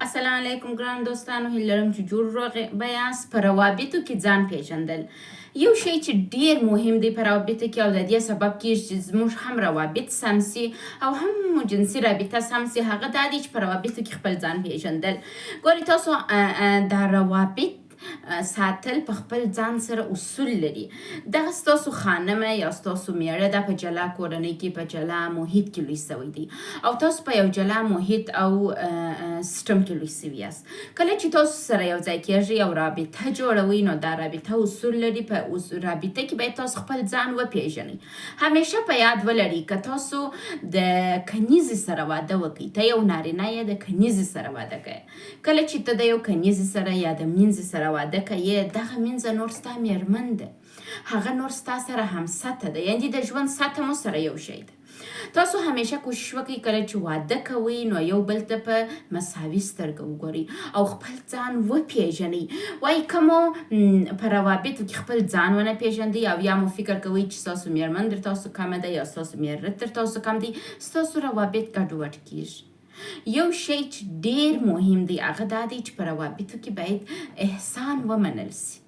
السلام علیکم ګران دوستانو، هیله لرم چې جوړ روغ به یاست. په روابطو کې ځان پیژندل یو شی چې ډیر مهم دی په روابطو کې، او د دې سبب کېږي چې زموږ هم روابط سم سي او هم جنسي رابطه سم سي. هغه دا دی چې په روابطو کې خپل ځان پیژندل. ګورې تاسو دا روابط ساتل په خپل ځان سره اصول لري. دغه ستاسو خانمه یا ستاسو میړه دا په جلا کورنۍ کې په جلا محیط کې لوی سوی دی، او تاسو په یو جلا محیط او سیستم کې لوی سوي یاست. کله چې تاسو سره یو ځای کېږئ او رابطه جوړوئ، نو دا رابطه اصول لري. په رابطه کې باید تاسو خپل ځان وپیژنئ. همیشه په یاد ولرئ که تاسو د کنیزې سره واده وکړئ، ته یو نارینه یې د کنیزې سره واده کوئ. کله چې ته د یو کنیزې سره یا د مینځې سره واده کوي، دغه مینځه نور ستا میرمن ده، هغه نور ستا سره همسطحه ده، یعنې د ژوند سطحه مو سره یو شی ده. تاسو همیشه کوشش وکړئ کله چې واده کوئ نو یو بل ته په مساوي سترګه وګورئ او خپل ځان وپیژنئ. وایي که مو په روابطو کې خپل ځان ونه پیژندئ او یا مو فکر کوئ چې ستاسو میرمن در تاسو کمه ده یا ستاسو میړه تر تاسو کم دی، ستاسو روابط ګډوډ کیږي. یو شی چې ډیر مهم دی هغه دا دی چې په روابطو کې باید احسان ومنل سي.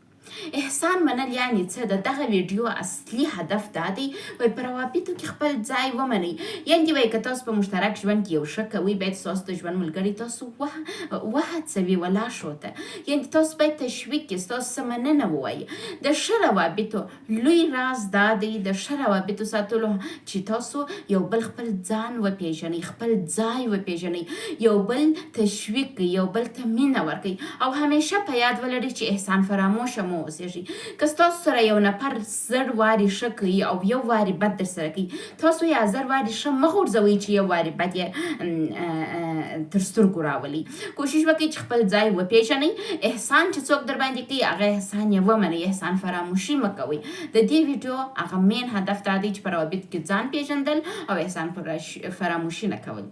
احسان منل یعنی څه ده؟ دغه ویډیو اصلي هدف دا دی وایي په روابطو کې خپل ځای ومنئ. یعنې وایي که تاسو په مشترک ژوند کې یو ښه کوئ، باید ستاسو د ژوند ملګري تاسو وهڅوي ولاشو ته، یعنې تاسو باید تشویق کړئ، ستاسو څه مننه ووایي. د ښه روابطو لوی راز دا دی د ښه روابطو ساتلو چې تاسو یو بل خپل ځان وپیژنئ، خپل ځای وپیژنئ، یو بل تشویق کړئ، یو بل ته مینه ورکړئ، او همیشه په یاد ولرئ چې احسان فراموشه مو اوسېږي. که ستاسو سره یو نفر 100 وارې ښه کوي او یو وارې بد در سره کوي، تاسو یې 1000 وارې ښه مه غورځوئ چې یو وارې بد یې تر سترګو راولي. کوشش وکړئ چې خپل ځای وپیژنئ. احسان چې څوک در باندې کوي هغه احسان یې ومنئ، احسان فراموشي مه کوئ. د دې ویډیو هغه مین هدف دا دی چې په روابطو کې ځان پیژندل او احسان فراموشي نه کول.